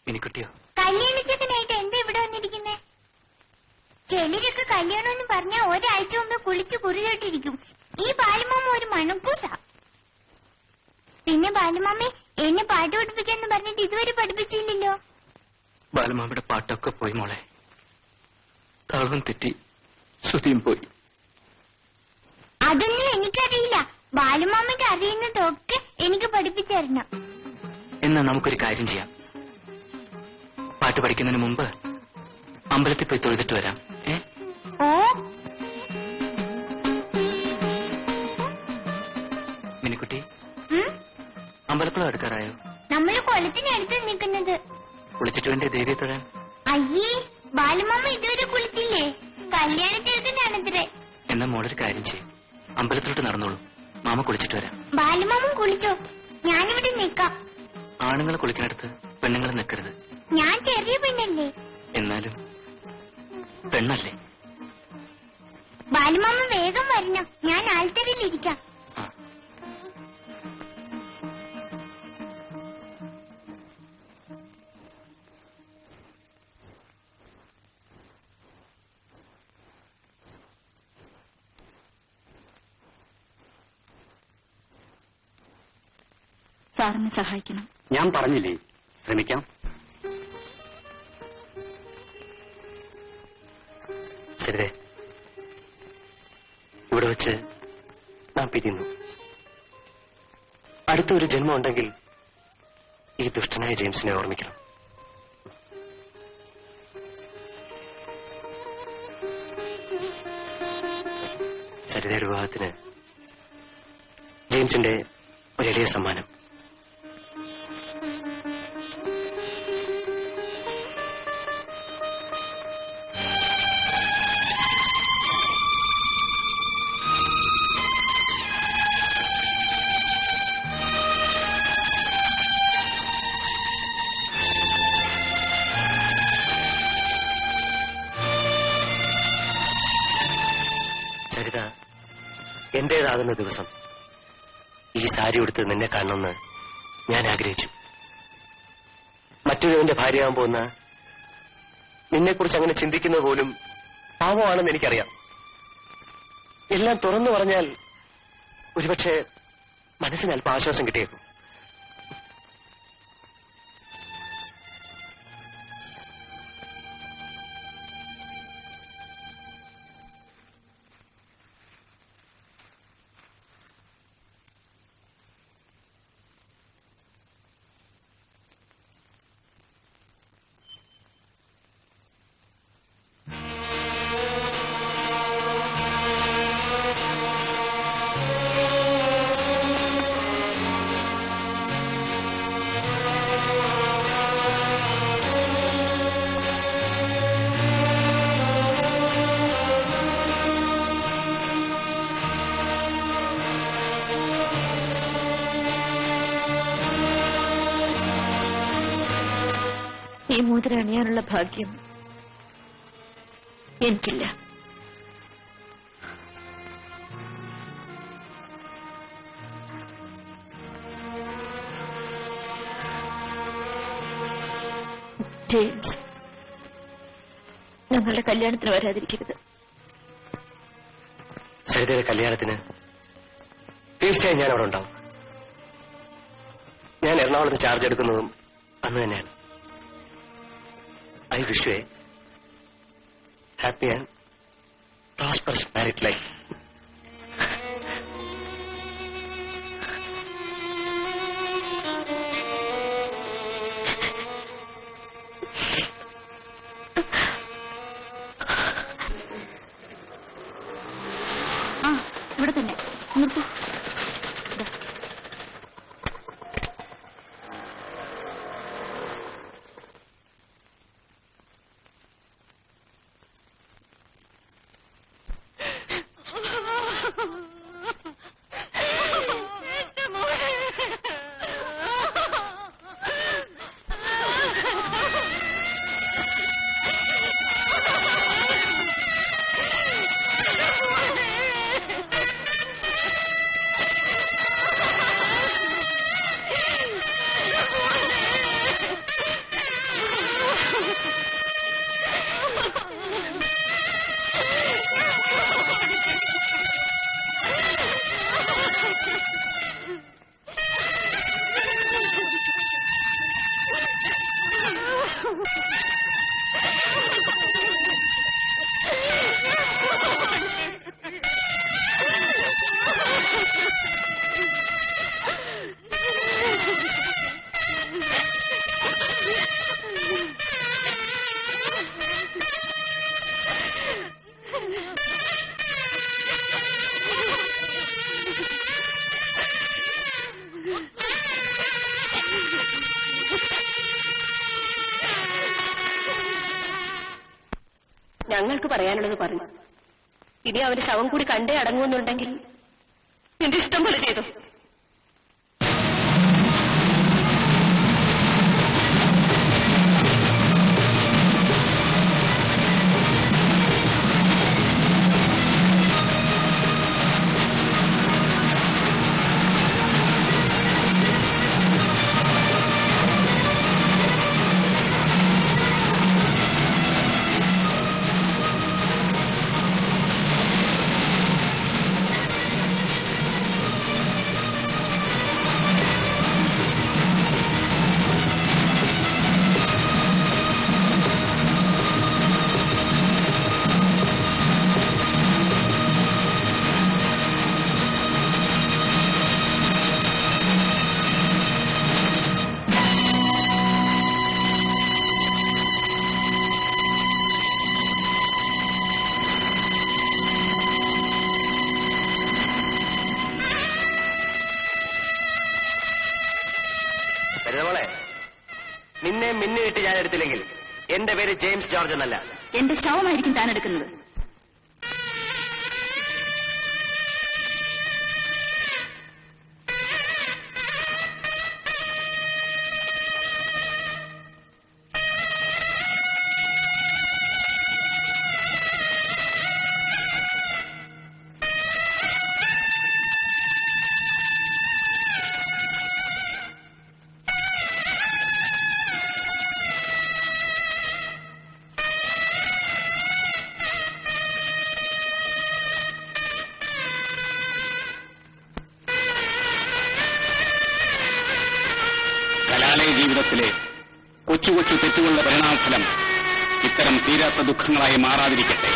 മിനിക്കുട്ടിയോ? കല്യാണച്ചക്കനായിട്ട് എന്താ ഇവിടെ വന്നിരിക്കുന്നേ? ചിലരൊക്കെ കല്യാണം എന്ന് പറഞ്ഞാൽ ഒരാഴ്ച മുമ്പ് കുളിച്ച് കുറിതോട്ടിരിക്കും. ഈ ബാലുമാമ ഒരു മണക്കൂസ. പിന്നെ ബാലുമാമി എന്നെ പാട്ട് പഠിപ്പിക്കാന്ന് പറഞ്ഞിട്ട് ഇതുവരെ പഠിപ്പിച്ചില്ലല്ലോ. ബാലുമാമയുടെ പാട്ടൊക്കെ പോയി മോളെ. താളവും തെറ്റി, ശ്രുതിയും പോയി. അതൊന്നും എനിക്കറിയില്ല. ബാലുമാമയ്ക്ക് അറിയുന്നതൊക്കെ എനിക്ക് പഠിപ്പിച്ചു തരണം. എന്നാ നമുക്കൊരു കാര്യം ചെയ്യാം. പാട്ട് പഠിക്കുന്നതിന് മുമ്പ് അമ്പലത്തിൽ പോയി തൊഴുതിട്ട് വരാം. ഓ, മിനിക്കുട്ടി, അമ്പലക്കുളം എടുക്കാറായോ? നമ്മള് കുളത്തിനടുത്ത് നിൽക്കുന്നത്. കുളിച്ചിട്ട് വേണ്ടേ ദേവിയെ തൊഴാൻ? അയ്യേ, ബാലുമാമ ഇതുവരെ കുളിച്ചില്ലേ? കല്യാണത്തിനടുത്താണത്രേ. എന്നാ മോളൊരു കാര്യം ചെയ്യും, അമ്പലത്തിലോട്ട് നടന്നോളൂ. മാമ കുളിച്ചിട്ട് വരാം. ബാലുമാമ കുളിച്ചോ? ഞാനിവിടെ നിൽക്കാം. ആണുങ്ങൾ കുളിക്കുന്നിടത്ത് പെണ്ണുങ്ങൾ നിൽക്കരുത്. ഞാൻ ചെറിയ പെണ്ണല്ലേ? എന്നാലും പെണ്ണല്ലേ? ബാലുമാമ വേഗം വരണം. ഞാൻ ആൽത്തറയിലിരിക്കാം. സാറിനെ സഹായിക്കണം. ഞാൻ പറഞ്ഞില്ലേ, ശ്രമിക്കാം. ശരി, ഇവിടെ വെച്ച് നാം പിരിയുന്നു. അടുത്തൊരു ജന്മം ഉണ്ടെങ്കിൽ ഈ ദുഷ്ടനായ ജെയിംസിനെ ഓർമ്മിക്കണം. സരിതയുടെ വിവാഹത്തിന് ജെയിംസിന്റെ ഒരു എളിയ സമ്മാനം. സരിത, എന്റേതാകുന്ന ദിവസം ഈ സാരി ഉടുത്ത് നിന്നെ കാണണമെന്ന് ഞാൻ ആഗ്രഹിച്ചു. മറ്റൊരുവന്റെ ഭാര്യയാകാൻ പോകുന്ന നിന്നെക്കുറിച്ച് അങ്ങനെ ചിന്തിക്കുന്നത് പോലും പാവമാണെന്ന് എനിക്കറിയാം. എല്ലാം തുറന്നു പറഞ്ഞാൽ ഒരുപക്ഷെ മനസ്സിന് അല്പം ആശ്വാസം കിട്ടിയേക്കും. ഈ മോതിരം അണിയാനുള്ള ഭാഗ്യം എനിക്കില്ല. ജെയിംസ്, ഞങ്ങളുടെ കല്യാണത്തിന് വരാതിരിക്കരുത്. സരിതയുടെ കല്യാണത്തിന് തീർച്ചയായും ഞാൻ അവിടെ ഉണ്ടാവും. ഞാൻ എറണാകുളത്ത് ചാർജ് എടുക്കുന്നതും അന്ന് തന്നെയാണ്. I wish you a happy and prosperous married life. ഇവിടെ തന്നെ നിർത്തൂ. ഞങ്ങൾക്ക് പറയാനുള്ളത് പറഞ്ഞു. ഇനി അവര് ശവം കൂടി കണ്ടേ അടങ്ങുമെന്നുണ്ടെങ്കിൽ നിന്റെ ഇഷ്ടം പോലെ ചെയ്തു. നിന്നെ മിന്നിട്ട് ഞാൻ എടുത്തില്ലെങ്കിൽ എന്റെ പേര് ജെയിംസ് ജോർജ് എന്നല്ല. എന്റെ ശവമായിരിക്കും താൻ എടുക്കുന്നത്. കലാലയ ജീവിതത്തിലെ കൊച്ചു കൊച്ചു തെറ്റുകളുടെ പരിണാമഫലം ഇത്തരം തീരാത്ത ദുഃഖങ്ങളായി മാറാതിരിക്കട്ടെ.